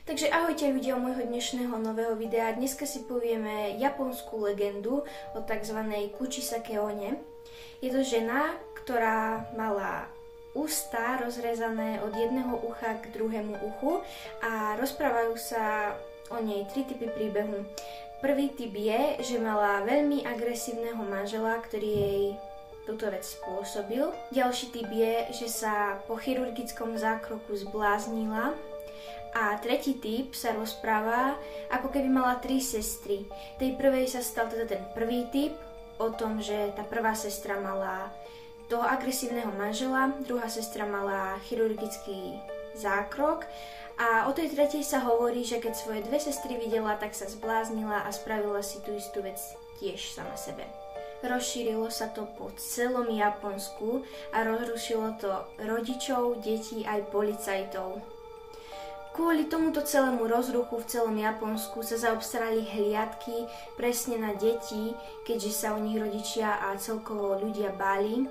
Takže ahojte ľudia môjho dnešného nového videa. Dneska si povieme japonskú legendu o tzv. Kuchisake One. Je to žena, ktorá mala ústa rozrezané od jedného ucha k druhému uchu a rozprávajú sa o nej tri typy príbehu. Prvý typ je, že mala veľmi agresívneho manžela, ktorý jej túto vec spôsobil. Ďalší typ je, že sa po chirurgickom zákroku zbláznila. A tretí typ sa rozpráva, ako keby mala tri sestry. Tej prvej sa stal teda ten prvý typ, o tom, že tá prvá sestra mala toho agresívneho manžela, druhá sestra mala chirurgický zákrok a o tej tretej sa hovorí, že keď svoje dve sestry videla, tak sa zbláznila a spravila si tú istú vec tiež sama sebe. Rozšírilo sa to po celom Japonsku a rozrušilo to rodičov, detí aj policajtov. Kvôli tomuto celému rozruchu v celom Japonsku sa zaobstarali hliadky presne na deti, keďže sa o nich rodičia a celkovo ľudia báli.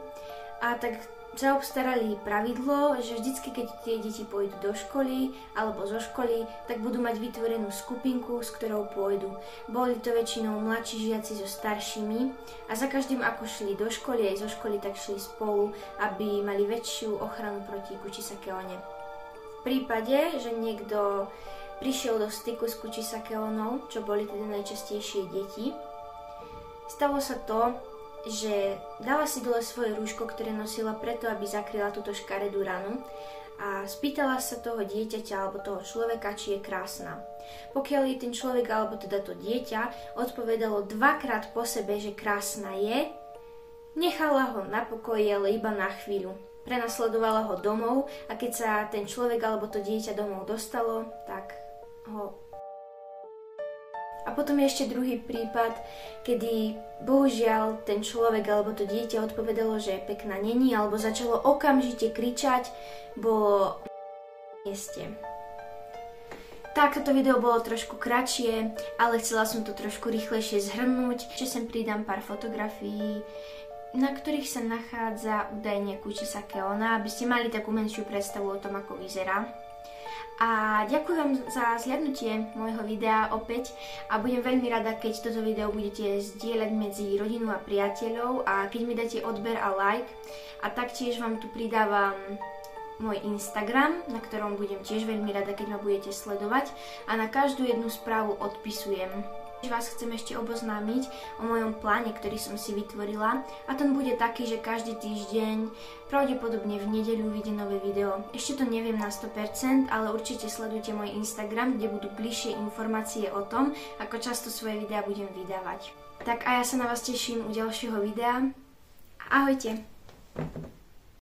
A tak zaobstarali pravidlo, že vždycky, keď tie deti pôjdu do školy alebo zo školy, tak budú mať vytvorenú skupinku, s ktorou pôjdu. Boli to väčšinou mladší žiaci so staršími a za každým, ako šli do školy aj zo školy, tak šli spolu, aby mali väčšiu ochranu proti Kuchisake One. V prípade, že niekto prišiel do styku s Kuchisake Onou, čo boli teda najčastejšie deti, stalo sa to, že dala si dole svoje rúško, ktoré nosila preto, aby zakryla túto škaredú ranu a spýtala sa toho dieťaťa alebo toho človeka, či je krásna. Pokiaľ jej ten človek alebo teda to dieťa odpovedalo dvakrát po sebe, že krásna je, nechala ho na pokoji, ale iba na chvíľu. Prenasledovala ho domov a keď sa ten človek alebo to dieťa domov dostalo, tak ho... A potom je ešte druhý prípad, kedy bohužiaľ ten človek alebo to dieťa odpovedalo, že pekná není, alebo začalo okamžite kričať, bolo v mieste. Tak, toto video bolo trošku kratšie, ale chcela som to trošku rýchlejšie zhrnúť. Ešte sem pridám pár fotografií, na ktorých sa nachádza údajne Kuchisake Ona, aby ste mali takú menšiu predstavu o tom, ako vyzerá. A ďakujem za zhliadnutie môjho videa opäť a budem veľmi rada, keď toto video budete zdieľať medzi rodinu a priateľov a keď mi dáte odber a like. A taktiež vám tu pridávam môj Instagram, na ktorom budem tiež veľmi rada, keď ma budete sledovať a na každú jednu správu odpisujem. Vás chcem ešte oboznámiť o mojom pláne, ktorý som si vytvorila a ten bude taký, že každý týždeň, pravdepodobne v nedeľu vyjde nové video. Ešte to neviem na 100%, ale určite sledujte môj Instagram, kde budú bližšie informácie o tom, ako často svoje videá budem vydávať. Tak a ja sa na vás teším u ďalšieho videa. Ahojte!